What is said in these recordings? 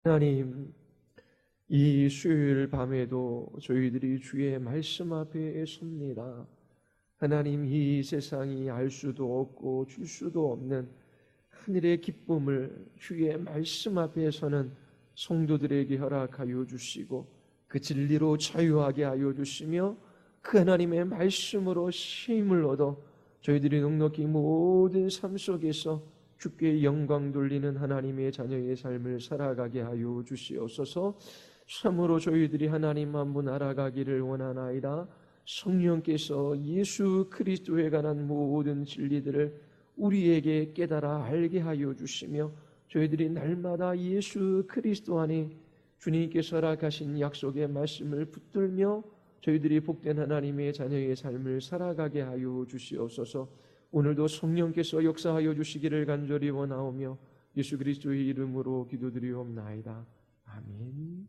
하나님, 이 수요일 밤에도 저희들이 주의 말씀 앞에 섭니다. 하나님, 이 세상이 알 수도 없고 줄 수도 없는 하늘의 기쁨을 주의 말씀 앞에 서는 성도들에게 허락하여 주시고 그 진리로 자유하게 하여 주시며 그 하나님의 말씀으로 힘을 얻어 저희들이 넉넉히 모든 삶 속에서 주께 영광 돌리는 하나님의 자녀의 삶을 살아가게 하여 주시옵소서. 참으로 저희들이 하나님 한 분 알아가기를 원하나이다. 성령께서 예수 그리스도에 관한 모든 진리들을 우리에게 깨달아 알게 하여 주시며 저희들이 날마다 예수 그리스도 안에 주님께서 허락하신 약속의 말씀을 붙들며 저희들이 복된 하나님의 자녀의 삶을 살아가게 하여 주시옵소서. 오늘도 성령께서 역사하여 주시기를 간절히 원하오며 예수 그리스도의 이름으로 기도드리옵나이다. 아멘.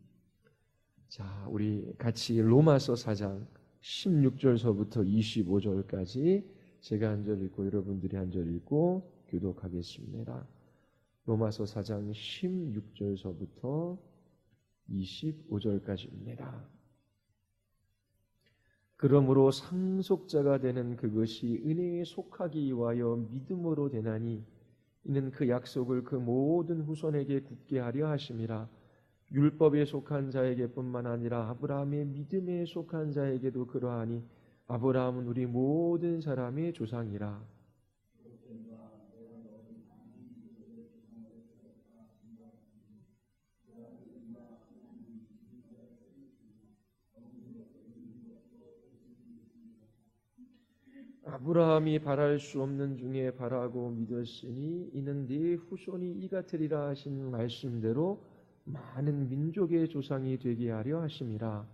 자, 우리 같이 로마서 4장 16절서부터 25절까지 제가 한 절 읽고 여러분들이 한 절 읽고 교독하겠습니다. 로마서 4장 16절서부터 25절까지입니다. 그러므로 상속자가 되는 그것이 은혜에 속하기 위하여 믿음으로 되나니 이는 그 약속을 그 모든 후손에게 굳게 하려 하심이라. 율법에 속한 자에게뿐만 아니라 아브라함의 믿음에 속한 자에게도 그러하니 아브라함은 우리 모든 사람의 조상이라. 아브라함이 바랄 수 없는 중에 바라고 믿었으니 이는 네 후손이 이같으리라 하신 말씀대로 많은 민족의 조상이 되게 하려 하심이라.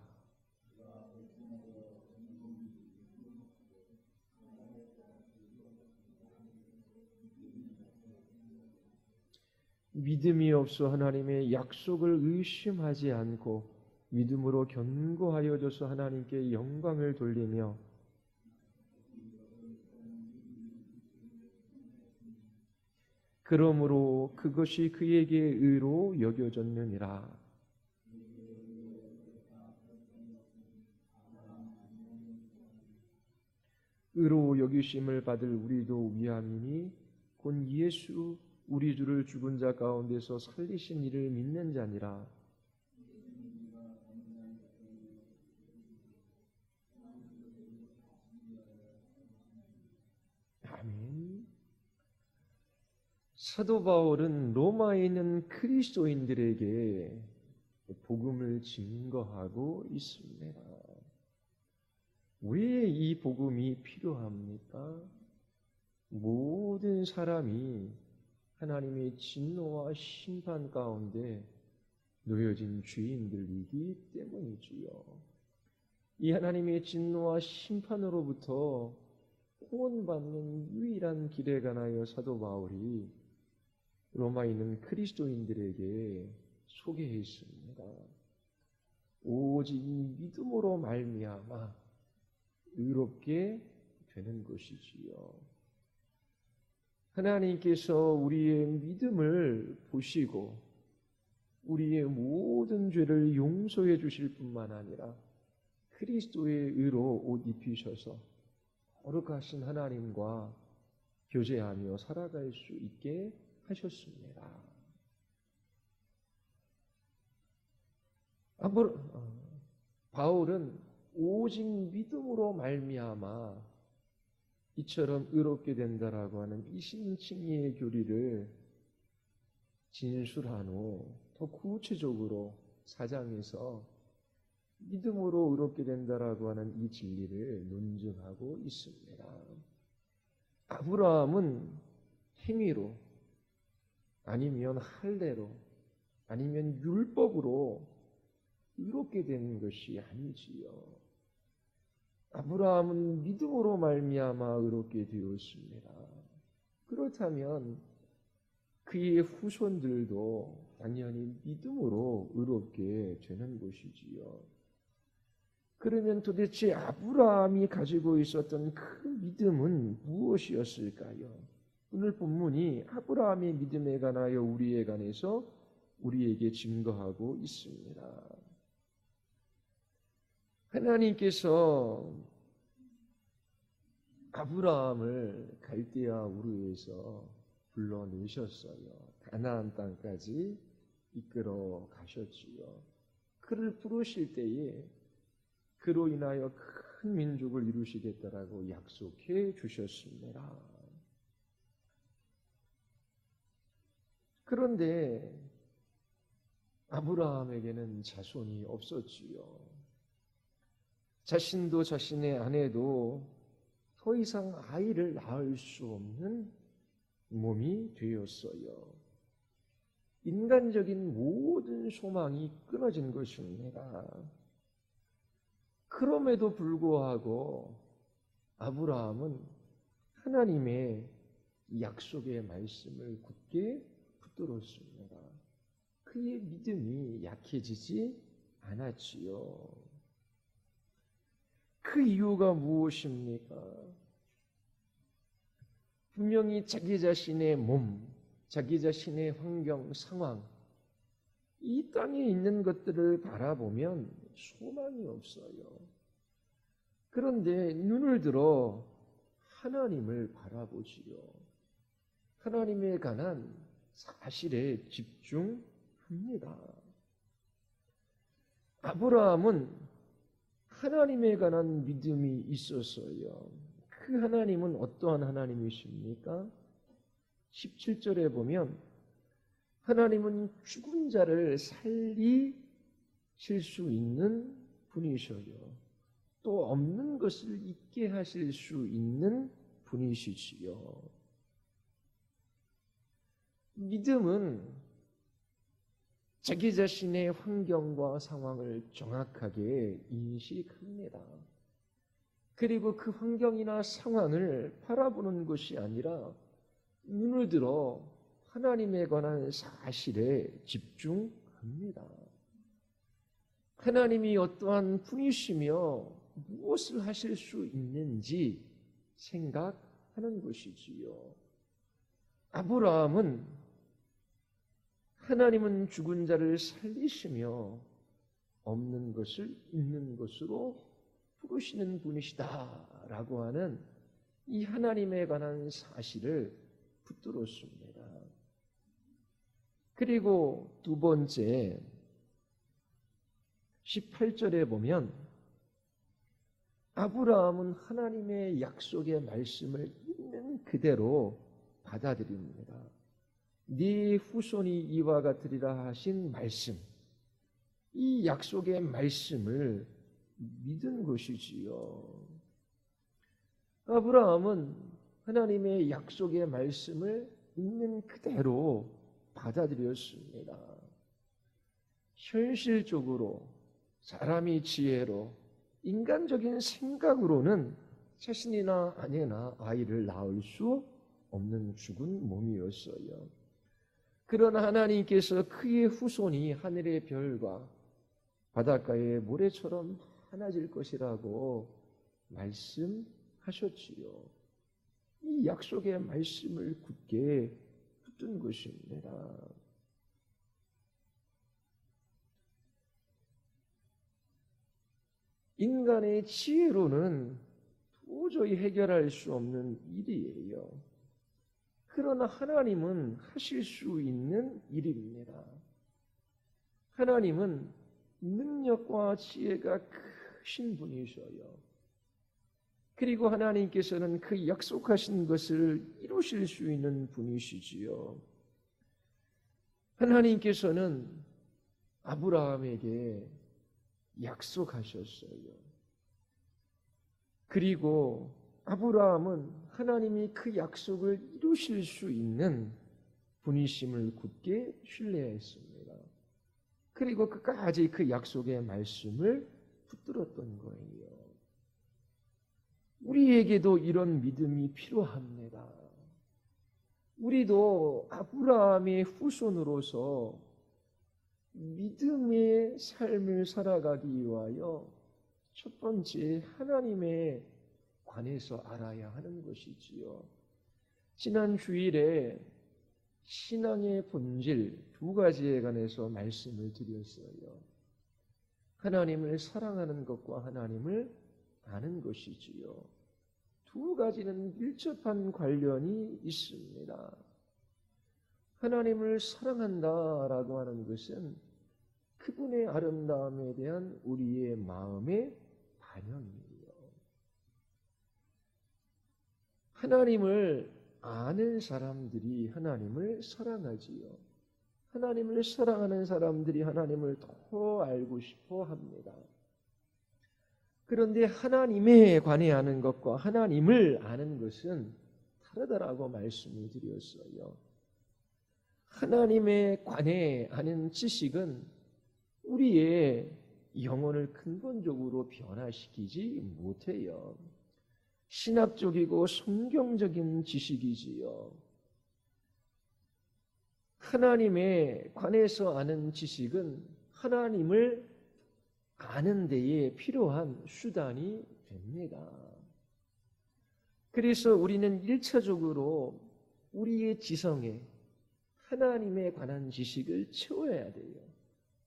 믿음이 없어 하나님의 약속을 의심하지 않고 믿음으로 견고하여져서 하나님께 영광을 돌리며 그러므로 그것이 그에게 의로 여겨졌느니라. 의로 여기심을 받을 우리도 위함이니 곧 예수 우리 주를 죽은 자 가운데서 살리신 이를 믿는 자니라. 아멘. 사도 바울은 로마에 있는 그리스도인들에게 복음을 증거하고 있습니다. 왜 이 복음이 필요합니까? 모든 사람이 하나님의 진노와 심판 가운데 놓여진 죄인들이기 때문이지요. 이 하나님의 진노와 심판으로부터 구원받는 유일한 길에 관하여 사도 바울이 로마에 있는 그리스도인들에게 소개했습니다. 오직 믿음으로 말미암아 의롭게 되는 것이지요. 하나님께서 우리의 믿음을 보시고 우리의 모든 죄를 용서해 주실 뿐만 아니라 그리스도의 의로 옷 입히셔서 거룩하신 하나님과 교제하며 살아갈 수 있게 하셨습니다. 바울은 오직 믿음으로 말미암아 이처럼 의롭게 된다라고 하는 이신칭의의 교리를 진술한 후 더 구체적으로 4장에서 믿음으로 의롭게 된다라고 하는 이 진리를 논증하고 있습니다. 아브라함은 행위로 아니면 할례로 아니면 율법으로 의롭게 된 것이 아니지요. 아브라함은 믿음으로 말미암아 의롭게 되었습니다. 그렇다면 그의 후손들도 당연히 믿음으로 의롭게 되는 것이지요. 그러면 도대체 아브라함이 가지고 있었던 그 믿음은 무엇이었을까요? 오늘 본문이 아브라함의 믿음에 관하여 우리에 관해서 우리에게 증거하고 있습니다. 하나님께서 아브라함을 갈대아 우르에서 불러내셨어요. 가나안 땅까지 이끌어 가셨지요. 그를 부르실 때에 그로 인하여 큰 민족을 이루시겠다라고 약속해 주셨습니다. 그런데 아브라함에게는 자손이 없었지요. 자신도 자신의 아내도 더 이상 아이를 낳을 수 없는 몸이 되었어요. 인간적인 모든 소망이 끊어진 것입니다. 그럼에도 불구하고 아브라함은 하나님의 약속의 말씀을 굳게 붙들었습니다. 그의 믿음이 약해지지 않았지요. 그 이유가 무엇입니까? 분명히 자기 자신의 몸, 자기 자신의 환경, 상황, 이 땅에 있는 것들을 바라보면 소망이 없어요. 그런데 눈을 들어 하나님을 바라보지요. 하나님에 관한 사실에 집중합니다. 아브라함은 하나님에 관한 믿음이 있었어요. 그 하나님은 어떠한 하나님이십니까? 17절에 보면 하나님은 죽은 자를 살리실 수 있는 분이셔요. 또 없는 것을 있게 하실 수 있는 분이시지요. 믿음은 자기 자신의 환경과 상황을 정확하게 인식합니다. 그리고 그 환경이나 상황을 바라보는 것이 아니라 눈을 들어 하나님에 관한 사실에 집중합니다. 하나님이 어떠한 분이시며 무엇을 하실 수 있는지 생각하는 것이지요. 아브라함은 하나님은 죽은 자를 살리시며 없는 것을 있는 것으로 부르시는 분이시다라고 하는 이 하나님에 관한 사실을 붙들었습니다. 그리고 두 번째 18절에 보면 아브라함은 하나님의 약속의 말씀을 있는 그대로 받아들입니다. 네 후손이 이와 같으리라 하신 말씀, 이 약속의 말씀을 믿은 것이지요. 아브라함은 하나님의 약속의 말씀을 있는 그대로 받아들였습니다. 현실적으로 사람이 지혜로 인간적인 생각으로는 자신이나 아내나 아이를 낳을 수 없는 죽은 몸이었어요. 그러나 하나님께서 그의 후손이 하늘의 별과 바닷가의 모래처럼 많아질 것이라고 말씀하셨지요. 이 약속의 말씀을 굳게 붙든 것입니다. 인간의 지혜로는 도저히 해결할 수 없는 일이에요. 그러나 하나님은 하실 수 있는 일입니다. 하나님은 능력과 지혜가 크신 분이셔요. 그리고 하나님께서는 그 약속하신 것을 이루실 수 있는 분이시지요. 하나님께서는 아브라함에게 약속하셨어요. 그리고 아브라함은 하나님이 그 약속을 이루실 수 있는 분이심을 굳게 신뢰했습니다. 그리고 끝까지 그 약속의 말씀을 붙들었던 거예요. 우리에게도 이런 믿음이 필요합니다. 우리도 아브라함의 후손으로서 믿음의 삶을 살아가기 위하여 첫 번째 하나님에 관해서 알아야 하는 것이지요. 지난 주일에 신앙의 본질 두 가지에 관해서 말씀을 드렸어요. 하나님을 사랑하는 것과 하나님을 아는 것이지요. 두 가지는 밀접한 관련이 있습니다. 하나님을 사랑한다라고 하는 것은 그분의 아름다움에 대한 우리의 마음의 반영이에요. 하나님을 아는 사람들이 하나님을 사랑하지요. 하나님을 사랑하는 사람들이 하나님을 더 알고 싶어 합니다. 그런데 하나님에 관해 아는 것과 하나님을 아는 것은 다르다라고 말씀을 드렸어요. 하나님에 관해 아는 지식은 우리의 영혼을 근본적으로 변화시키지 못해요. 신학적이고 성경적인 지식이지요. 하나님에 관해서 아는 지식은 하나님을 아는 데에 필요한 수단이 됩니다. 그래서 우리는 1차적으로 우리의 지성에 하나님에 관한 지식을 채워야 돼요.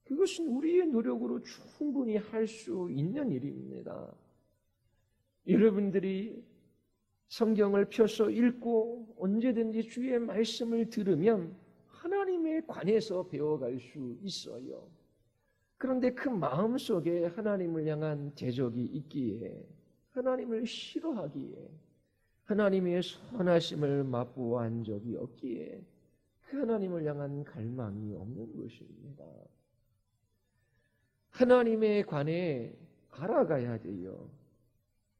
그것은 우리의 노력으로 충분히 할 수 있는 일입니다. 여러분들이 성경을 펴서 읽고 언제든지 주의 말씀을 들으면 하나님에 관해서 배워갈 수 있어요. 그런데 그 마음속에 하나님을 향한 대적이 있기에, 하나님을 싫어하기에, 하나님의 선하심을 맛보아한 적이 없기에 그 하나님을 향한 갈망이 없는 것입니다. 하나님에 관해 알아가야 돼요.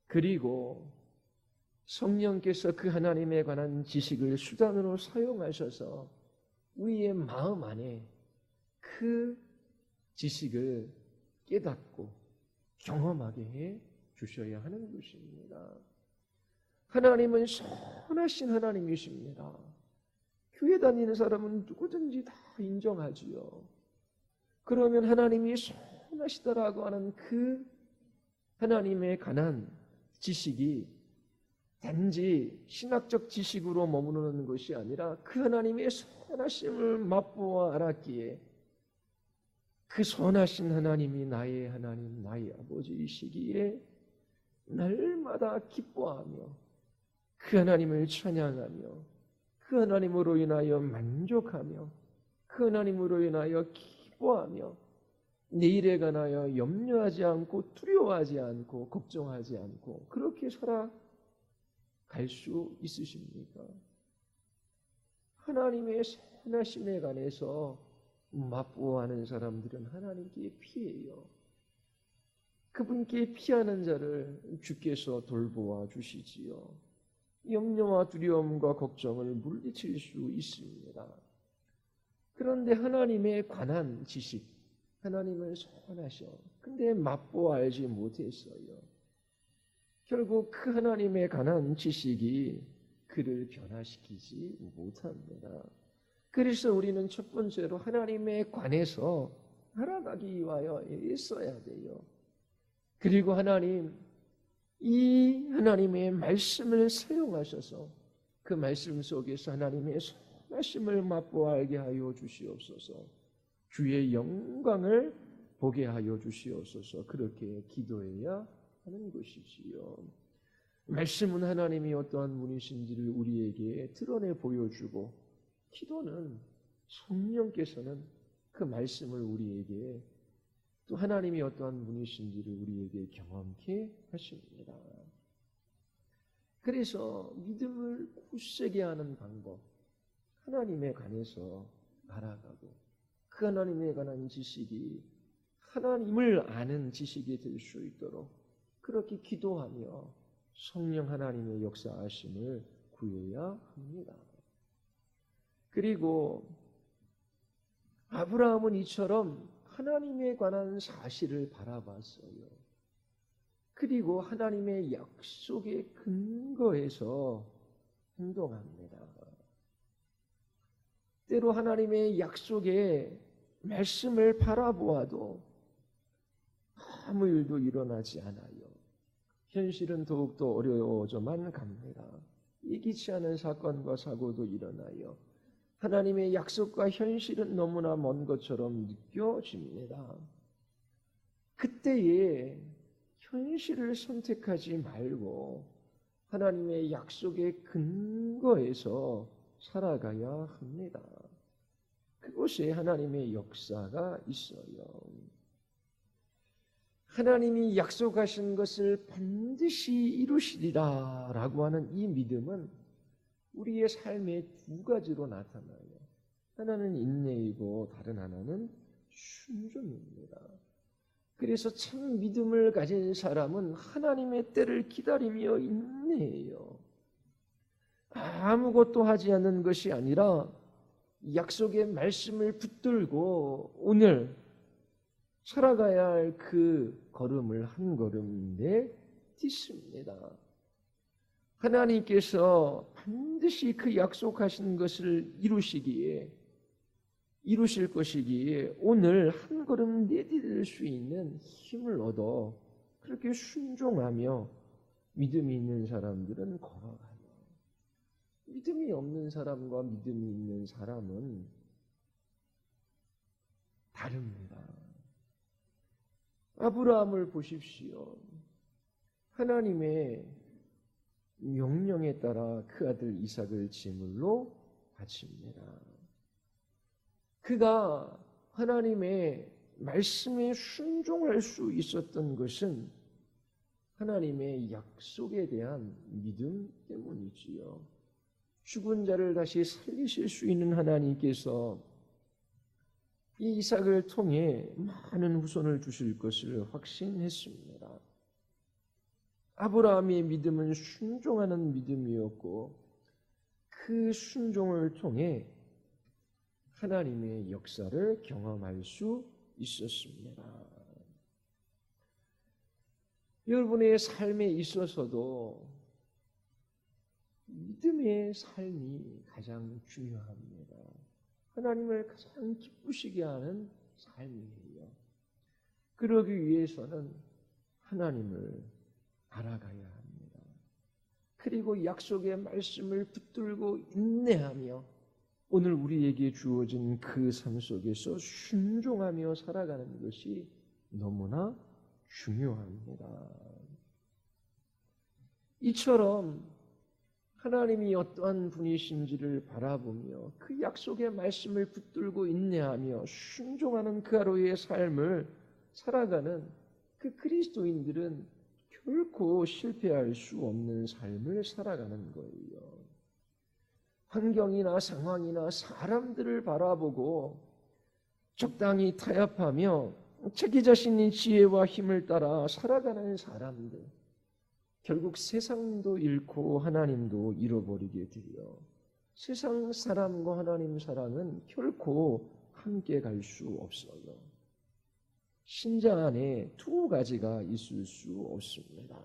그리고 성령께서 그 하나님에 관한 지식을 수단으로 사용하셔서 우리의 마음 안에 그 지식을 깨닫고 경험하게 해 주셔야 하는 것입니다. 하나님은 선하신 하나님이십니다. 교회 다니는 사람은 누구든지 다 인정하지요. 그러면 하나님이 선하시다라고 하는 그 하나님에 관한 지식이 단지 신학적 지식으로 머무르는 것이 아니라 그 하나님의 선하심을 맛보아 알았기에 그 선하신 하나님이 나의 하나님, 나의 아버지이시기에 날마다 기뻐하며 그 하나님을 찬양하며 그 하나님으로 인하여 만족하며 그 하나님으로 인하여 기뻐하며 내일에 관하여 염려하지 않고 두려워하지 않고 걱정하지 않고 그렇게 살아갈 수 있으십니까? 하나님의 선하심에 관해서 맛보아하는 사람들은 하나님께 피해요. 그분께 피하는 자를 주께서 돌보아 주시지요. 염려와 두려움과 걱정을 물리칠 수 있습니다. 그런데 하나님에 관한 지식, 하나님을 선하셔. 근데 맛보아 알지 못했어요. 결국 그 하나님에 관한 지식이 그를 변화시키지 못합니다. 그래서 우리는 첫 번째로 하나님에 관해서 알아가기 위하여 애써야 돼요. 그리고 이 하나님의 말씀을 사용하셔서 그 말씀 속에서 하나님의 선하심을 맛보아 알게 하여 주시옵소서. 주의 영광을 보게 하여 주시옵소서. 그렇게 기도해야 하는 것이지요. 말씀은 하나님이 어떠한 분이신지를 우리에게 드러내 보여주고, 기도는 성령께서는 그 말씀을 우리에게 또 하나님이 어떠한 분이신지를 우리에게 경험케 하십니다. 그래서 믿음을 굳세게 하는 방법, 하나님에 관해서 알아가고 그 하나님에 관한 지식이 하나님을 아는 지식이 될 수 있도록 그렇게 기도하며 성령 하나님의 역사하심을 구해야 합니다. 그리고 아브라함은 이처럼 하나님에 관한 사실을 바라봤어요. 그리고 하나님의 약속에 근거해서 행동합니다. 때로 하나님의 약속에 말씀을 바라보아도 아무 일도 일어나지 않아요. 현실은 더욱더 어려워져만 갑니다. 예기치 않은 사건과 사고도 일어나요. 하나님의 약속과 현실은 너무나 먼 것처럼 느껴집니다. 그때에 현실을 선택하지 말고 하나님의 약속의 근거에서 살아가야 합니다. 그곳에 하나님의 역사가 있어요. 하나님이 약속하신 것을 반드시 이루시리라 라고 하는 이 믿음은 우리의 삶의 두 가지로 나타나요. 하나는 인내이고 다른 하나는 순종입니다. 그래서 참 믿음을 가진 사람은 하나님의 때를 기다리며 인내해요. 아무것도 하지 않는 것이 아니라 약속의 말씀을 붙들고 오늘 살아가야 할 그 걸음을 한 걸음 내딛습니다. 하나님께서 반드시 그 약속하신 것을 이루실 것이기에 오늘 한 걸음 내디딜 수 있는 힘을 얻어 그렇게 순종하며 믿음이 있는 사람들은 걸어가요. 믿음이 없는 사람과 믿음이 있는 사람은 다릅니다. 아브라함을 보십시오. 하나님의 명령에 따라 그 아들 이삭을 제물로 바칩니다. 그가 하나님의 말씀에 순종할 수 있었던 것은 하나님의 약속에 대한 믿음 때문이지요. 죽은 자를 다시 살리실 수 있는 하나님께서 이 이삭을 통해 많은 후손을 주실 것을 확신했습니다. 아브라함의 믿음은 순종하는 믿음이었고 그 순종을 통해 하나님의 역사를 경험할 수 있었습니다. 여러분의 삶에 있어서도 믿음의 삶이 가장 중요합니다. 하나님을 가장 기쁘시게 하는 삶이에요. 그러기 위해서는 하나님을 알아가야 합니다. 그리고 약속의 말씀을 붙들고 인내하며 오늘 우리에게 주어진 그 삶 속에서 순종하며 살아가는 것이 너무나 중요합니다. 이처럼 하나님이 어떠한 분이신지를 바라보며 그 약속의 말씀을 붙들고 인내하며 순종하는 그 하루의 삶을 살아가는 그 그리스도인들은 결코 실패할 수 없는 삶을 살아가는 거예요. 환경이나 상황이나 사람들을 바라보고 적당히 타협하며 자기 자신의 지혜와 힘을 따라 살아가는 사람들, 결국 세상도 잃고 하나님도 잃어버리게 되어 세상 사람과 하나님 사랑은 결코 함께 갈 수 없어요. 신자 안에 두 가지가 있을 수 없습니다.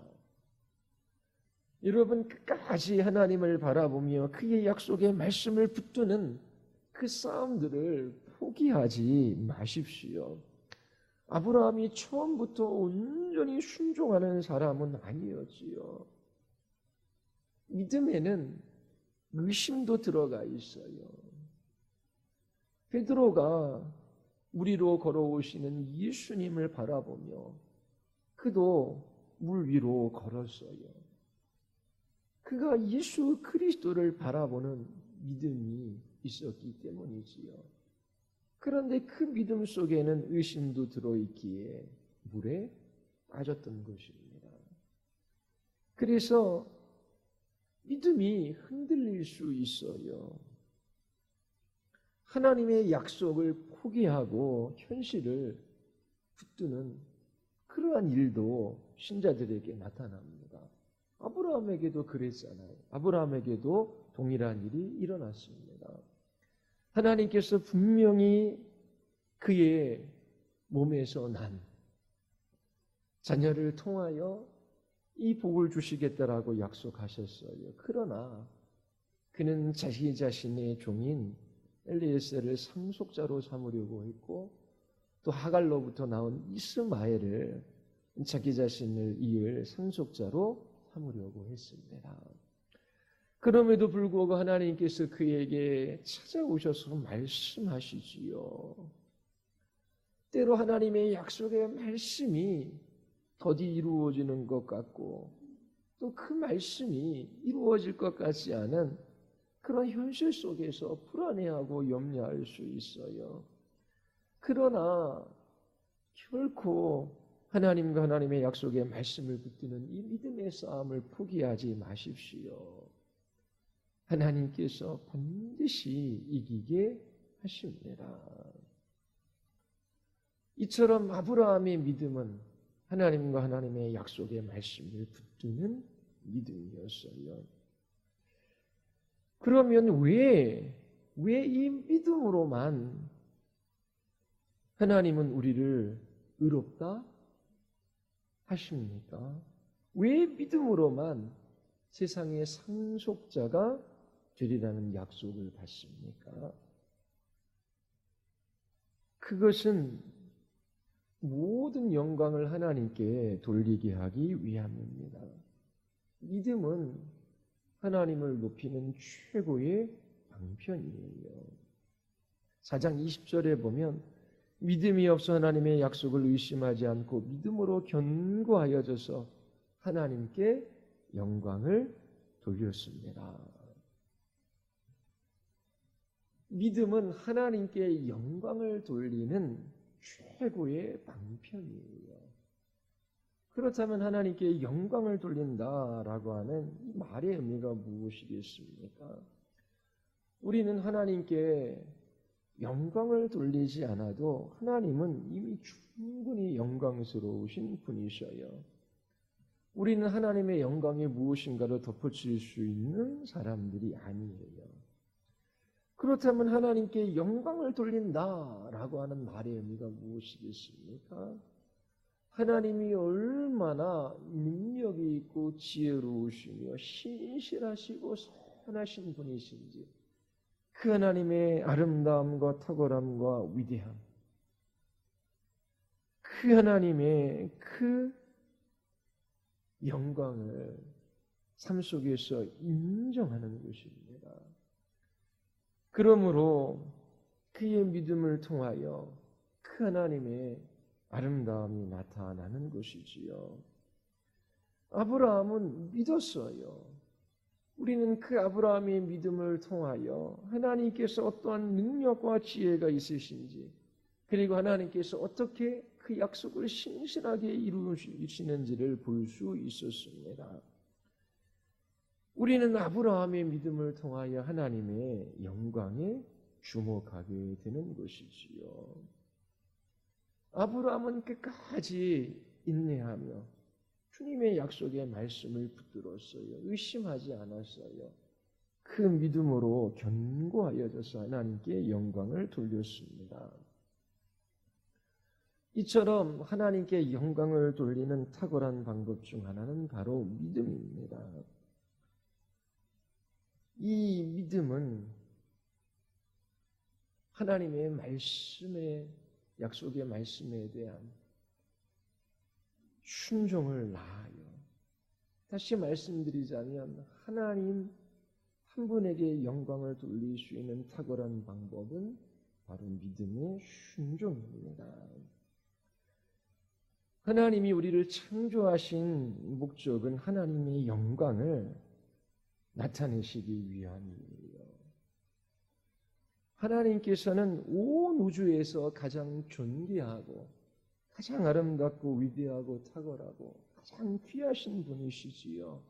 여러분 끝까지 하나님을 바라보며 그의 약속의 말씀을 붙드는 그 싸움들을 포기하지 마십시오. 아브라함이 처음부터 온전히 순종하는 사람은 아니었지요. 믿음에는 의심도 들어가 있어요. 베드로가 물 위로 걸어오시는 예수님을 바라보며 그도 물 위로 걸었어요. 그가 예수 그리스도를 바라보는 믿음이 있었기 때문이지요. 그런데 그 믿음 속에는 의심도 들어있기에 물에 빠졌던 것입니다. 그래서 믿음이 흔들릴 수 있어요. 하나님의 약속을 포기하고 현실을 붙드는 그러한 일도 신자들에게 나타납니다. 아브라함에게도 그랬잖아요. 아브라함에게도 동일한 일이 일어났습니다. 하나님께서 분명히 그의 몸에서 난 자녀를 통하여 이 복을 주시겠다라고 약속하셨어요. 그러나 그는 자기 자신의 종인 엘리에셀을 상속자로 삼으려고 했고 또 하갈로부터 나온 이스마엘을 자기 자신을 이을 상속자로 삼으려고 했습니다. 그럼에도 불구하고 하나님께서 그에게 찾아오셔서 말씀하시지요. 때로 하나님의 약속의 말씀이 더디 이루어지는 것 같고 또 그 말씀이 이루어질 것 같지 않은 그런 현실 속에서 불안해하고 염려할 수 있어요. 그러나 결코 하나님과 하나님의 약속의 말씀을 붙드는 이 믿음의 싸움을 포기하지 마십시오. 하나님께서 반드시 이기게 하십니다. 이처럼 아브라함의 믿음은 하나님과 하나님의 약속의 말씀을 붙드는 믿음이었어요. 그러면 왜 이 믿음으로만 하나님은 우리를 의롭다 하십니까? 왜 믿음으로만 세상의 상속자가 되리라는 약속을 받습니까? 그것은 모든 영광을 하나님께 돌리게 하기 위함입니다. 믿음은 하나님을 높이는 최고의 방편이에요. 4장 20절에 보면 믿음이 없어 하나님의 약속을 의심하지 않고 믿음으로 견고하여져서 하나님께 영광을 돌렸습니다. 믿음은 하나님께 영광을 돌리는 최고의 방편이에요. 그렇다면 하나님께 영광을 돌린다라고 하는 이 말의 의미가 무엇이겠습니까? 우리는 하나님께 영광을 돌리지 않아도 하나님은 이미 충분히 영광스러우신 분이셔요. 우리는 하나님의 영광이 무엇인가를 덧붙일 수 있는 사람들이 아니에요. 그렇다면 하나님께 영광을 돌린다라고 하는 말의 의미가 무엇이겠습니까? 하나님이 얼마나 능력이 있고 지혜로우시며 신실하시고 선하신 분이신지 그 하나님의 아름다움과 탁월함과 위대함, 그 하나님의 그 영광을 삶 속에서 인정하는 것입니다. 그러므로 그의 믿음을 통하여 그 하나님의 아름다움이 나타나는 것이지요. 아브라함은 믿었어요. 우리는 그 아브라함의 믿음을 통하여 하나님께서 어떠한 능력과 지혜가 있으신지, 그리고 하나님께서 어떻게 그 약속을 신실하게 이루시는지를 볼 수 있었습니다. 우리는 아브라함의 믿음을 통하여 하나님의 영광에 주목하게 되는 것이지요. 아브라함은 끝까지 인내하며 주님의 약속의 말씀을 붙들었어요. 의심하지 않았어요. 그 믿음으로 견고하여져서 하나님께 영광을 돌렸습니다. 이처럼 하나님께 영광을 돌리는 탁월한 방법 중 하나는 바로 믿음입니다. 이 믿음은 하나님의 말씀에, 약속의 말씀에 대한 순종을 낳아요. 다시 말씀드리자면 하나님 한 분에게 영광을 돌릴 수 있는 탁월한 방법은 바로 믿음의 순종입니다. 하나님이 우리를 창조하신 목적은 하나님의 영광을 나타내시기 위함이에요. 하나님께서는 온 우주에서 가장 존귀하고 가장 아름답고 위대하고 탁월하고 가장 귀하신 분이시지요.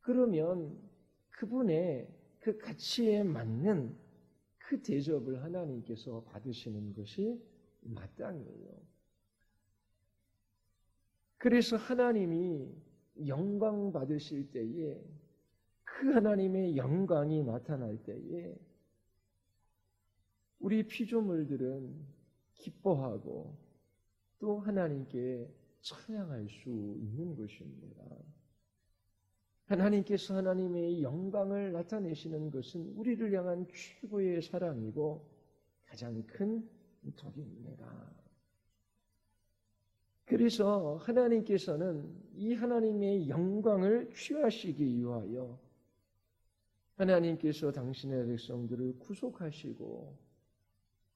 그러면 그분의 그 가치에 맞는 그 대접을 하나님께서 받으시는 것이 마땅해요. 그래서 하나님이 영광 받으실 때에 그 하나님의 영광이 나타날 때에 우리 피조물들은 기뻐하고 또 하나님께 찬양할 수 있는 것입니다. 하나님께서 하나님의 영광을 나타내시는 것은 우리를 향한 최고의 사랑이고 가장 큰 덕입니다. 그래서 하나님께서는 이 하나님의 영광을 취하시기 위하여 하나님께서 당신의 백성들을 구속하시고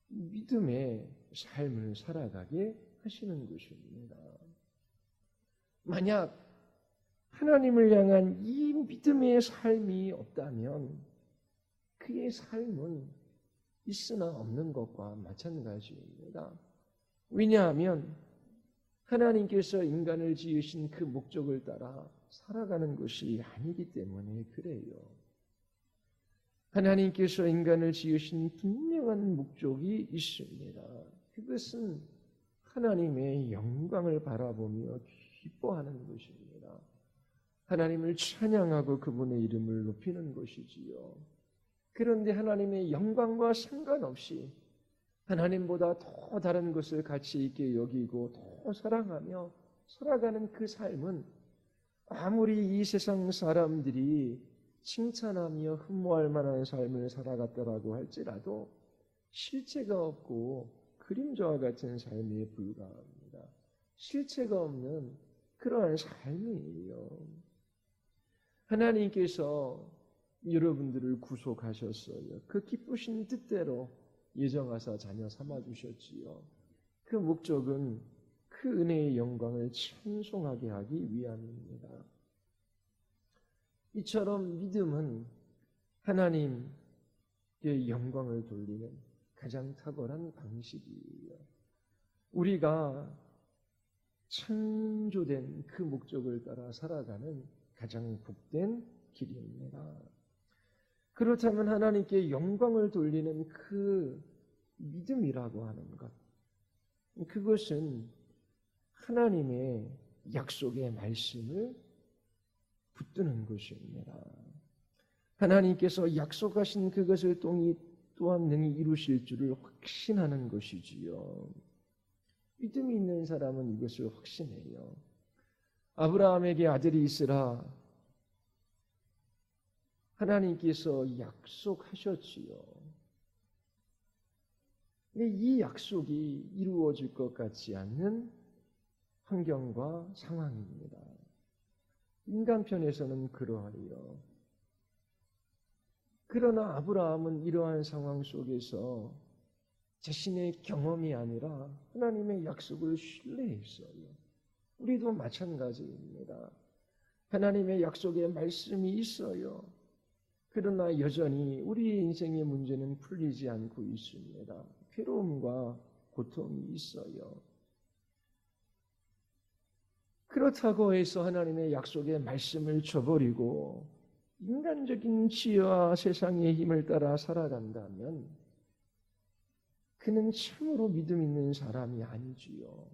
믿음의 삶을 살아가게 하시는 것입니다. 만약 하나님을 향한 이 믿음의 삶이 없다면 그의 삶은 있으나 없는 것과 마찬가지입니다. 왜냐하면 하나님께서 인간을 지으신 그 목적을 따라 살아가는 것이 아니기 때문에 그래요. 하나님께서 인간을 지으신 분명한 목적이 있습니다. 그것은 하나님의 영광을 바라보며 기뻐하는 것입니다. 하나님을 찬양하고 그분의 이름을 높이는 것이지요. 그런데 하나님의 영광과 상관없이 하나님보다 더 다른 것을 가치 있게 여기고 더 사랑하며 살아가는 그 삶은 아무리 이 세상 사람들이 칭찬하며 흠모할 만한 삶을 살아갔다라고 할지라도 실체가 없고 그림자와 같은 삶에 불과합니다. 실체가 없는 그러한 삶이에요. 하나님께서 여러분들을 구속하셨어요. 그 기쁘신 뜻대로 예정하사 자녀 삼아주셨지요. 그 목적은 그 은혜의 영광을 찬송하게 하기 위함입니다. 이처럼 믿음은 하나님의 영광을 돌리는 가장 탁월한 방식이에요. 우리가 창조된 그 목적을 따라 살아가는 가장 복된 길입니다. 그렇다면 하나님께 영광을 돌리는 그 믿음이라고 하는 것, 그것은 하나님의 약속의 말씀을 붙드는 것입니다. 하나님께서 약속하신 그것을 또한 능히 이루실 줄을 확신하는 것이지요. 믿음이 있는 사람은 이것을 확신해요. 아브라함에게 아들이 있으라 하나님께서 약속하셨지요. 이 약속이 이루어질 것 같지 않는 환경과 상황입니다. 인간 편에서는 그러하리요. 그러나 아브라함은 이러한 상황 속에서 자신의 경험이 아니라 하나님의 약속을 신뢰했어요. 우리도 마찬가지입니다. 하나님의 약속의 말씀이 있어요. 그러나 여전히 우리의 인생의 문제는 풀리지 않고 있습니다. 괴로움과 고통이 있어요. 그렇다고 해서 하나님의 약속의 말씀을 저버리고 인간적인 지혜와 세상의 힘을 따라 살아간다면 그는 참으로 믿음 있는 사람이 아니지요.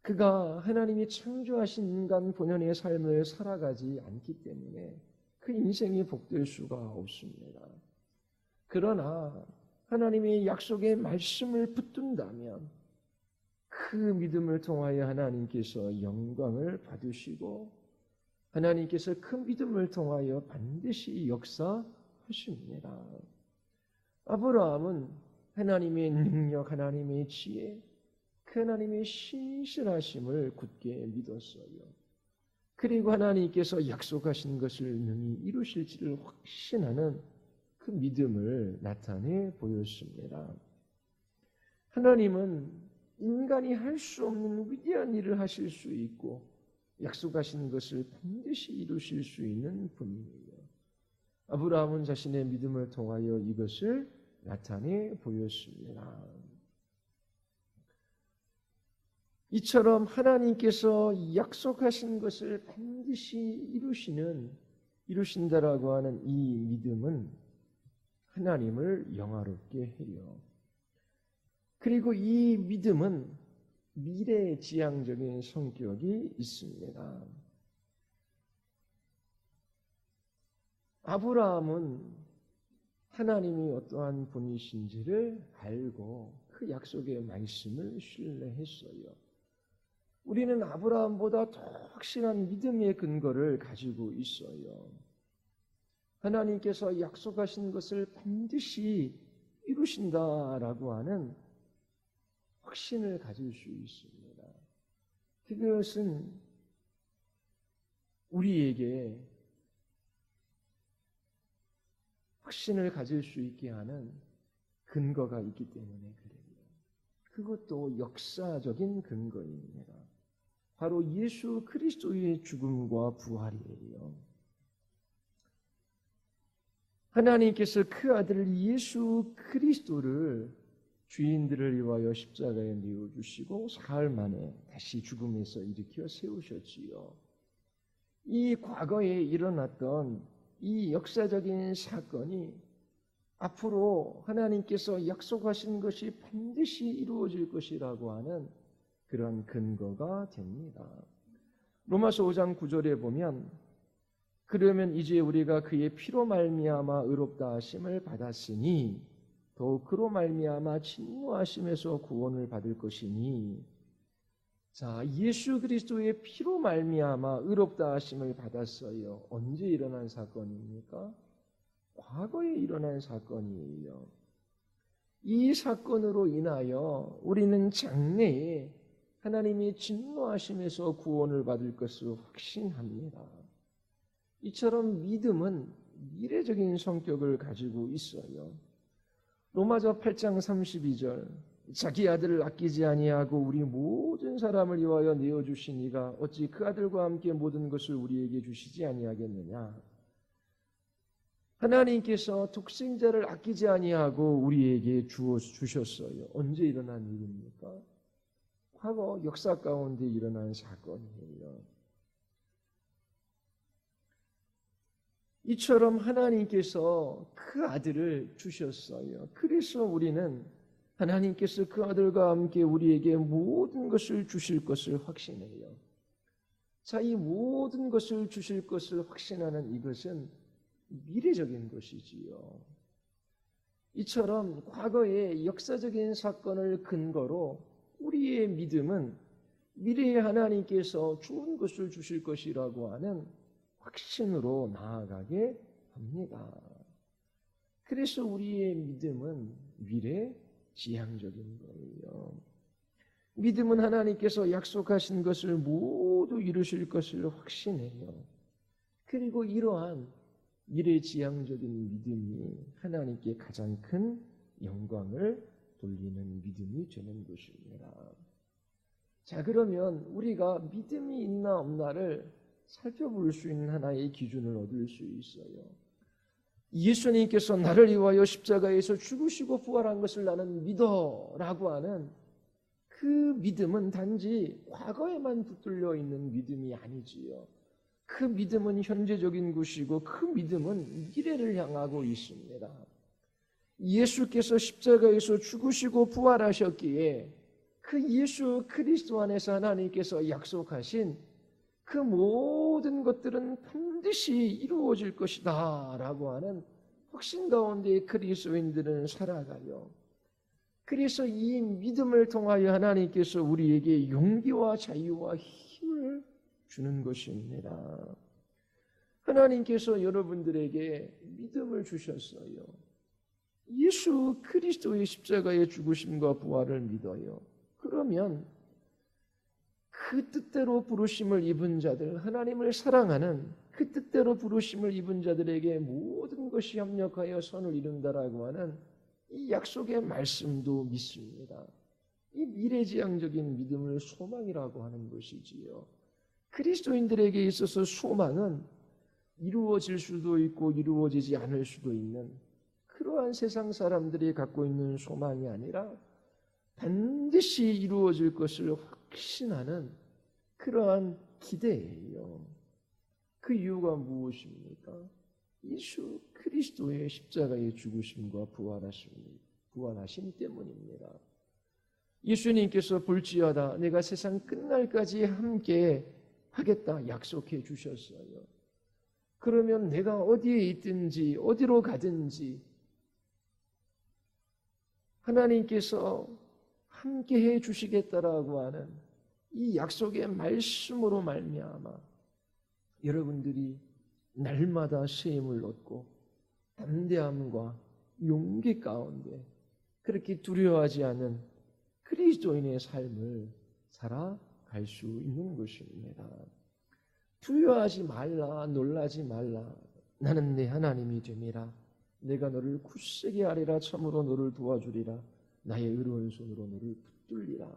그가 하나님이 창조하신 인간 본연의 삶을 살아가지 않기 때문에 그 인생이 복될 수가 없습니다. 그러나 하나님의 약속의 말씀을 붙든다면 그 믿음을 통하여 하나님께서 영광을 받으시고 하나님께서 그 믿음을 통하여 반드시 역사하십니다. 아브라함은 하나님의 능력, 하나님의 지혜, 그 하나님의 신실하심을 굳게 믿었어요. 그리고 하나님께서 약속하신 것을 능히 이루실지를 확신하는 그 믿음을 나타내 보였습니다. 하나님은 인간이 할 수 없는 위대한 일을 하실 수 있고 약속하신 것을 반드시 이루실 수 있는 분이에요. 아브라함은 자신의 믿음을 통하여 이것을 나타내 보였습니다. 이처럼 하나님께서 약속하신 것을 반드시 이루신다라고 하는 이 믿음은 하나님을 영화롭게 해요. 그리고 이 믿음은 미래지향적인 성격이 있습니다. 아브라함은 하나님이 어떠한 분이신지를 알고 그 약속의 말씀을 신뢰했어요. 우리는 아브라함보다 더 확실한 믿음의 근거를 가지고 있어요. 하나님께서 약속하신 것을 반드시 이루신다라고 하는 확신을 가질 수 있습니다. 그것은 우리에게 확신을 가질 수 있게 하는 근거가 있기 때문에 그래요. 그것도 역사적인 근거입니다. 바로 예수 그리스도의 죽음과 부활이에요. 하나님께서 그 아들 예수 그리스도를 죄인들을 위하여 십자가에 내어주시고 사흘 만에 다시 죽음에서 일으켜 세우셨지요. 이 과거에 일어났던 이 역사적인 사건이 앞으로 하나님께서 약속하신 것이 반드시 이루어질 것이라고 하는 그런 근거가 됩니다. 로마서 5장 9절에 보면 그러면 이제 우리가 그의 피로 말미암아 의롭다 하심을 받았으니 더욱 그로 말미암아 진노하심에서 구원을 받을 것이니 자, 예수 그리스도의 피로 말미암아 의롭다 하심을 받았어요. 언제 일어난 사건입니까? 과거에 일어난 사건이에요. 이 사건으로 인하여 우리는 장래에 하나님이 진노하심에서 구원을 받을 것을 확신합니다. 이처럼 믿음은 미래적인 성격을 가지고 있어요. 로마서 8장 32절 자기 아들을 아끼지 아니하고 우리 모든 사람을 위하여 내어주신 이가 어찌 그 아들과 함께 모든 것을 우리에게 주시지 아니하겠느냐. 하나님께서 독생자를 아끼지 아니하고 우리에게 주셨어요. 언제 일어난 일입니까? 과거 역사 가운데 일어난 사건이에요. 이처럼 하나님께서 그 아들을 주셨어요. 그래서 우리는 하나님께서 그 아들과 함께 우리에게 모든 것을 주실 것을 확신해요. 자, 이 모든 것을 주실 것을 확신하는 이것은 미래적인 것이지요. 이처럼 과거의 역사적인 사건을 근거로 우리의 믿음은 미래에 하나님께서 좋은 것을 주실 것이라고 하는 확신으로 나아가게 합니다. 그래서 우리의 믿음은 미래지향적인 거예요. 믿음은 하나님께서 약속하신 것을 모두 이루실 것을 확신해요. 그리고 이러한 미래지향적인 믿음이 하나님께 가장 큰 영광을 돌리는 믿음이 되는 것입니다. 자, 그러면 우리가 믿음이 있나 없나를 살펴볼 수 있는 하나의 기준을 얻을 수 있어요. 예수님께서 나를 위하여 십자가에서 죽으시고 부활한 것을 나는 믿어라고 하는 그 믿음은 단지 과거에만 붙들려 있는 믿음이 아니지요. 그 믿음은 현재적인 것이고 그 믿음은 미래를 향하고 있습니다. 예수께서 십자가에서 죽으시고 부활하셨기에 그 예수 그리스도 안에서 하나님께서 약속하신 그 모든 것들은 반드시 이루어질 것이다 라고 하는 확신 가운데 그리스도인들은 살아가요. 그래서 이 믿음을 통하여 하나님께서 우리에게 용기와 자유와 힘을 주는 것입니다. 하나님께서 여러분들에게 믿음을 주셨어요. 예수 그리스도의 십자가의 죽으심과 부활을 믿어요. 그러면 그 뜻대로 부르심을 입은 자들, 하나님을 사랑하는 그 뜻대로 부르심을 입은 자들에게 모든 것이 협력하여 선을 이룬다라고 하는 이 약속의 말씀도 믿습니다. 이 미래지향적인 믿음을 소망이라고 하는 것이지요. 그리스도인들에게 있어서 소망은 이루어질 수도 있고 이루어지지 않을 수도 있는 그러한 세상 사람들이 갖고 있는 소망이 아니라 반드시 이루어질 것을 확신하는 그러한 기대예요. 그 이유가 무엇입니까? 예수 그리스도의 십자가의 죽으심과 부활하심 때문입니다. 예수님께서 볼지어다 내가 세상 끝날까지 함께 하겠다 약속해 주셨어요. 그러면 내가 어디에 있든지 어디로 가든지 하나님께서 함께 해 주시겠다라고 하는 이 약속의 말씀으로 말미암아 여러분들이 날마다 새 힘을 얻고 담대함과 용기 가운데 그렇게 두려워하지 않는 그리스도인의 삶을 살아갈 수 있는 것입니다. 두려워하지 말라, 놀라지 말라. 나는 내 하나님이 됨이라. 내가 너를 굳세게 하리라. 참으로 너를 도와주리라. 나의 의로운 손으로 너를 붙들리라.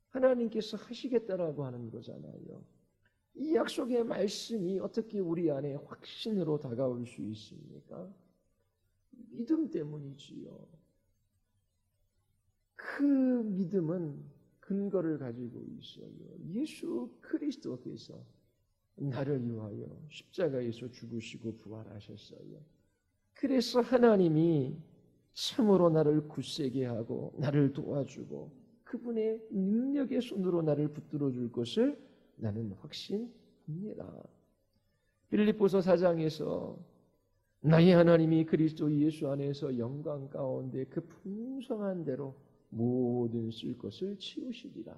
하나님께서 하시겠다라고 하는 거잖아요. 이 약속의 말씀이 어떻게 우리 안에 확신으로 다가올 수 있습니까? 믿음 때문이지요. 그 믿음은 근거를 가지고 있어요. 예수 그리스도께서 나를 위하여 십자가에서 죽으시고 부활하셨어요. 그래서 하나님이 참으로 나를 굳세게 하고 나를 도와주고 그분의 능력의 손으로 나를 붙들어 줄 것을 나는 확신합니다. 빌립보서 4장에서 나의 하나님이 그리스도 예수 안에서 영광 가운데 그 풍성한 대로 모든 쓸 것을 채우시리라.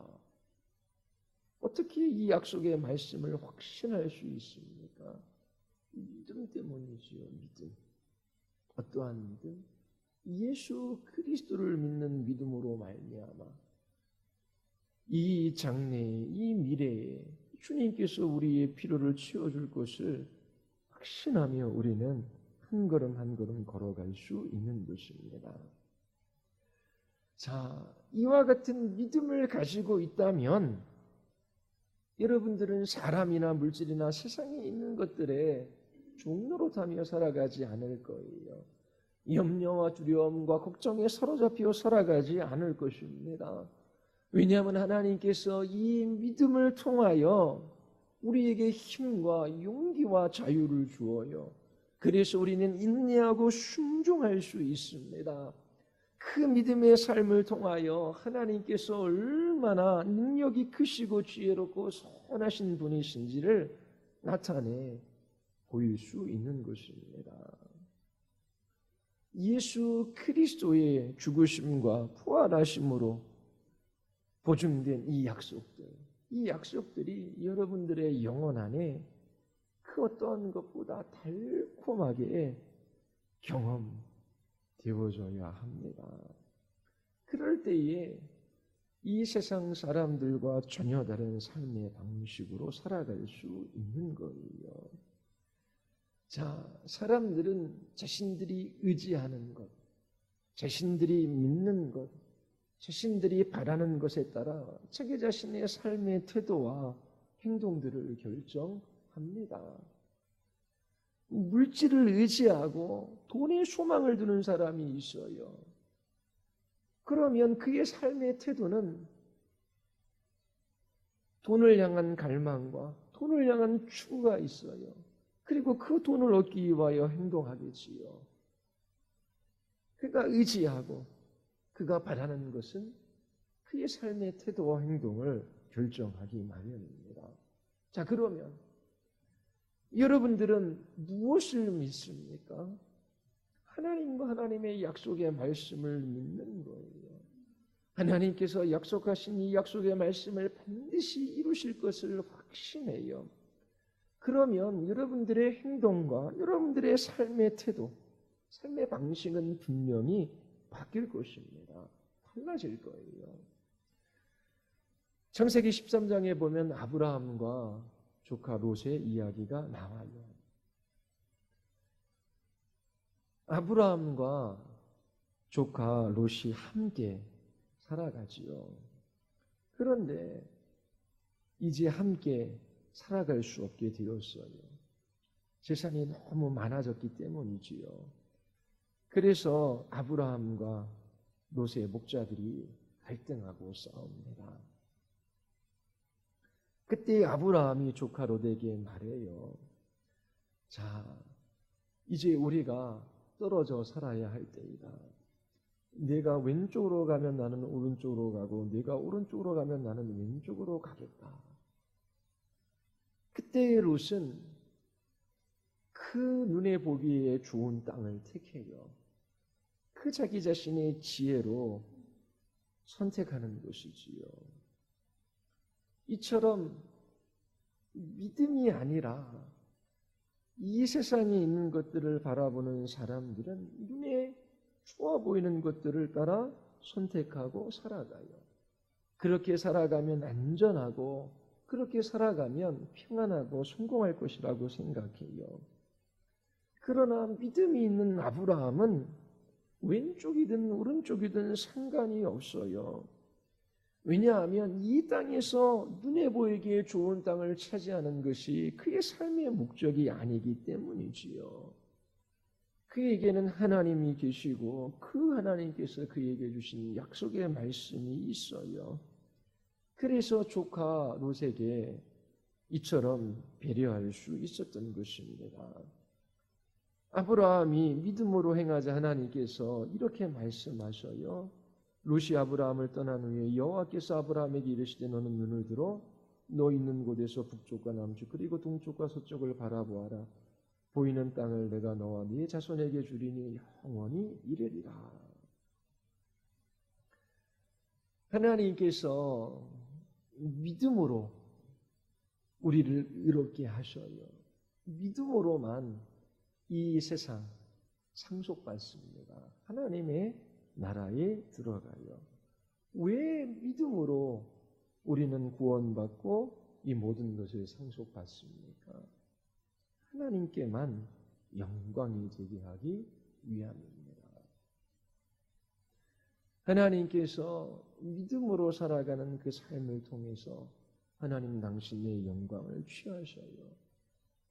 어떻게 이 약속의 말씀을 확신할 수 있습니까? 믿음 때문이지요. 믿음. 어떠한 믿음? 예수 그리스도를 믿는 믿음으로 말미암아 이 장래에, 이 미래에 주님께서 우리의 필요를 채워줄 것을 확신하며 우리는 한 걸음 한 걸음 걸어갈 수 있는 것입니다. 자, 이와 같은 믿음을 가지고 있다면 여러분들은 사람이나 물질이나 세상에 있는 것들에 종노릇하며 살아가지 않을 거예요. 염려와 두려움과 걱정에 사로잡혀 살아가지 않을 것입니다. 왜냐하면 하나님께서 이 믿음을 통하여 우리에게 힘과 용기와 자유를 주어요. 그래서 우리는 인내하고 순종할 수 있습니다. 그 믿음의 삶을 통하여 하나님께서 얼마나 능력이 크시고 지혜롭고 선하신 분이신지를 나타내 보일 수 있는 것입니다. 예수 그리스도의 죽으심과 부활하심으로 보증된 이 약속들이 여러분들의 영혼 안에 그 어떠한 것보다 달콤하게 경험되어져야 합니다. 그럴 때에 이 세상 사람들과 전혀 다른 삶의 방식으로 살아갈 수 있는 거예요. 자, 사람들은 자신들이 의지하는 것, 자신들이 믿는 것, 자신들이 바라는 것에 따라 자기 자신의 삶의 태도와 행동들을 결정합니다. 물질을 의지하고 돈에 소망을 두는 사람이 있어요. 그러면 그의 삶의 태도는 돈을 향한 갈망과 돈을 향한 추구가 있어요. 그리고 그 돈을 얻기 위하여 행동하겠지요. 그가 의지하고 그가 바라는 것은 그의 삶의 태도와 행동을 결정하기 마련입니다. 자, 그러면 여러분들은 무엇을 믿습니까? 하나님과 하나님의 약속의 말씀을 믿는 거예요. 하나님께서 약속하신 이 약속의 말씀을 반드시 이루실 것을 확신해요. 그러면 여러분들의 행동과 여러분들의 삶의 태도, 삶의 방식은 분명히 바뀔 것입니다. 달라질 거예요. 창세기 13장에 보면 아브라함과 조카 롯의 이야기가 나와요. 아브라함과 조카 롯이 함께 살아가지요. 그런데 이제 함께 살아갈 수 없게 되었어요. 재산이 너무 많아졌기 때문이지요. 그래서 아브라함과 롯의 목자들이 갈등하고 싸웁니다. 그때 아브라함이 조카 롯에게 말해요. 자, 이제 우리가 떨어져 살아야 할 때이다. 네가 왼쪽으로 가면 나는 오른쪽으로 가고 네가 오른쪽으로 가면 나는 왼쪽으로 가겠다. 그때 롯은 그 눈에 보기에 좋은 땅을 택해요. 그 자기 자신의 지혜로 선택하는 것이지요. 이처럼 믿음이 아니라 이 세상에 있는 것들을 바라보는 사람들은 눈에 좋아 보이는 것들을 따라 선택하고 살아가요. 그렇게 살아가면 안전하고 그렇게 살아가면 평안하고 성공할 것이라고 생각해요. 그러나 믿음이 있는 아브라함은 왼쪽이든 오른쪽이든 상관이 없어요. 왜냐하면 이 땅에서 눈에 보이기에 좋은 땅을 차지하는 것이 그의 삶의 목적이 아니기 때문이지요. 그에게는 하나님이 계시고 그 하나님께서 그에게 주신 약속의 말씀이 있어요. 그래서 조카 롯에게 이처럼 배려할 수 있었던 것입니다. 아브라함이 믿음으로 행하자 하나님께서 이렇게 말씀하셔요. 롯이 아브라함을 떠난 후에 여호와께서 아브라함에게 이르시되 너는 눈을 들어 너 있는 곳에서 북쪽과 남쪽 그리고 동쪽과 서쪽을 바라보아라. 보이는 땅을 내가 너와 네 자손에게 주리니 영원히 이르리라. 하나님께서 믿음으로 우리를 의롭게 하셔요. 믿음으로만 이 세상 상속받습니다. 하나님의 나라에 들어가요. 왜 믿음으로 우리는 구원받고 이 모든 것을 상속받습니까? 하나님께만 영광이 되게 하기 위함입니다. 하나님께서 믿음으로 살아가는 그 삶을 통해서 하나님 당신의 영광을 취하셔요.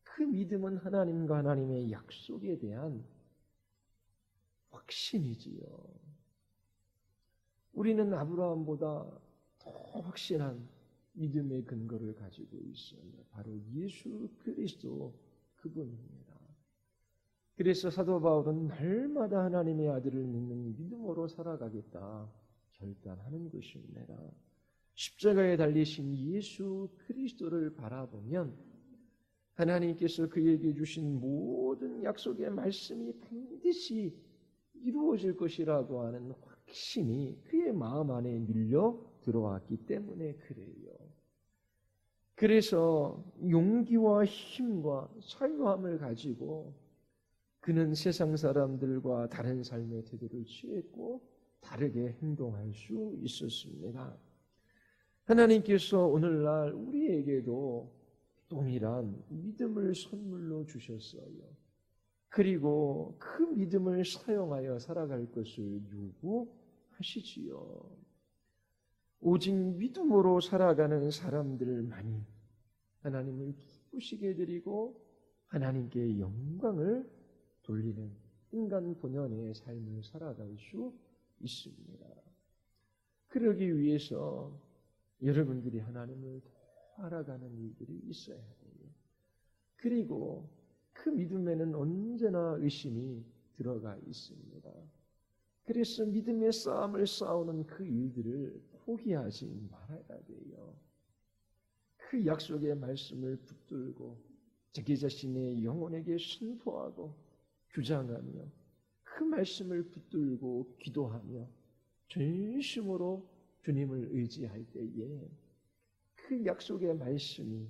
그 믿음은 하나님과 하나님의 약속에 대한 확신이지요. 우리는 아브라함보다 더 확실한 믿음의 근거를 가지고 있어요. 바로 예수 그리스도 그분입니다. 그래서 사도 바울은 날마다 하나님의 아들을 믿는 믿음으로 살아가겠다 결단하는 것입니다. 십자가에 달리신 예수 그리스도를 바라보면 하나님께서 그에게 주신 모든 약속의 말씀이 반드시 이루어질 것이라고 하는 확신이 그의 마음 안에 밀려 들어왔기 때문에 그래요. 그래서 용기와 힘과 자유함을 가지고 그는 세상 사람들과 다른 삶의 태도를 취했고 다르게 행동할 수 있었습니다. 하나님께서 오늘날 우리에게도 동일한 믿음을 선물로 주셨어요. 그리고 그 믿음을 사용하여 살아갈 것을 요구하시지요. 오직 믿음으로 살아가는 사람들만이 하나님을 기쁘시게 드리고 하나님께 영광을 돌리는 인간 본연의 삶을 살아갈 수 있습니다. 그러기 위해서 여러분들이 하나님을 더 알아가는 일들이 있어야 해요. 그리고 그 믿음에는 언제나 의심이 들어가 있습니다. 그래서 믿음의 싸움을 싸우는 그 일들을 포기하지 말아야 돼요. 그 약속의 말씀을 붙들고 자기 자신의 영혼에게 선포하고 주장하며 그 말씀을 붙들고 기도하며 전심으로 주님을 의지할 때에 그 약속의 말씀이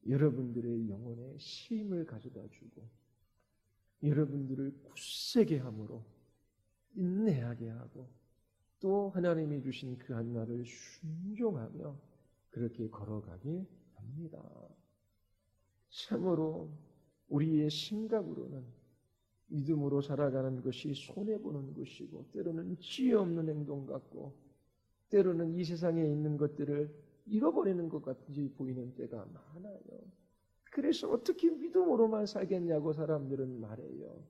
여러분들의 영혼에 힘을 가져다 주고 여러분들을 굳세게 함으로 인내하게 하고 또 하나님이 주신 그 한날을 순종하며 그렇게 걸어가게 합니다. 참으로 우리의 생각으로는 믿음으로 살아가는 것이 손해보는 것이고 때로는 지혜 없는 행동 같고 때로는 이 세상에 있는 것들을 잃어버리는 것 같이 보이는 때가 많아요. 그래서 어떻게 믿음으로만 살겠냐고 사람들은 말해요.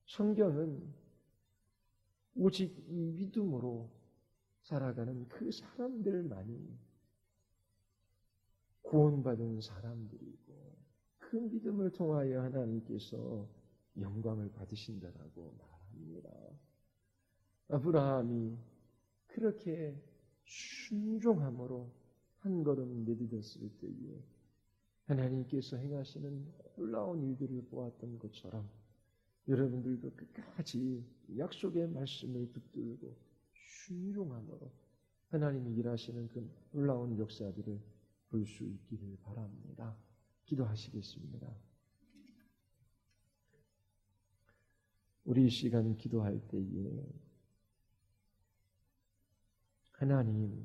성경은 오직 이 믿음으로 살아가는 그 사람들만이 구원받은 사람들이고 그 믿음을 통하여 하나님께서 영광을 받으신다라고 말합니다. 아브라함이 그렇게 순종함으로 한 걸음 내딛었을 때에 하나님께서 행하시는 놀라운 일들을 보았던 것처럼 여러분들도 끝까지 약속의 말씀을 붙들고 순종함으로 하나님이 일하시는 그 놀라운 역사들을 볼 수 있기를 바랍니다. 기도하시겠습니다. 우리 이 시간 기도할 때에 하나님,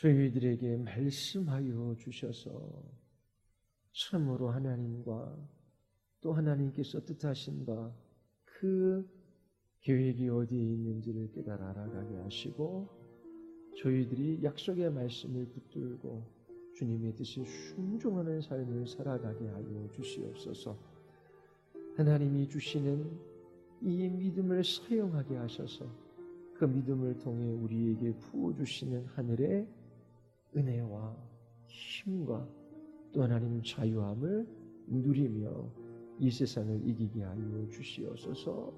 저희들에게 말씀하여 주셔서 참으로 하나님과 또 하나님께서 뜻하신 바 그 계획이 어디에 있는지를 깨달아 알아가게 하시고 저희들이 약속의 말씀을 붙들고 주님의 뜻에 순종하는 삶을 살아가게 하여 주시옵소서. 하나님이 주시는 이 믿음을 사용하게 하셔서 그 믿음을 통해 우리에게 부어주시는 하늘의 은혜와 힘과 또 하나님 자유함을 누리며 이 세상을 이기게 하여 주시옵소서.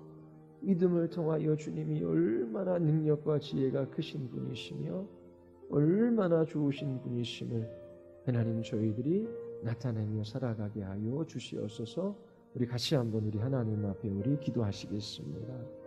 믿음을 통하여 주님이 얼마나 능력과 지혜가 크신 분이시며 얼마나 좋으신 분이심을 하나님 저희들이 나타내며 살아가게 하여 주시옵소서. 우리 같이 한번 우리 하나님 앞에 우리 기도하시겠습니다.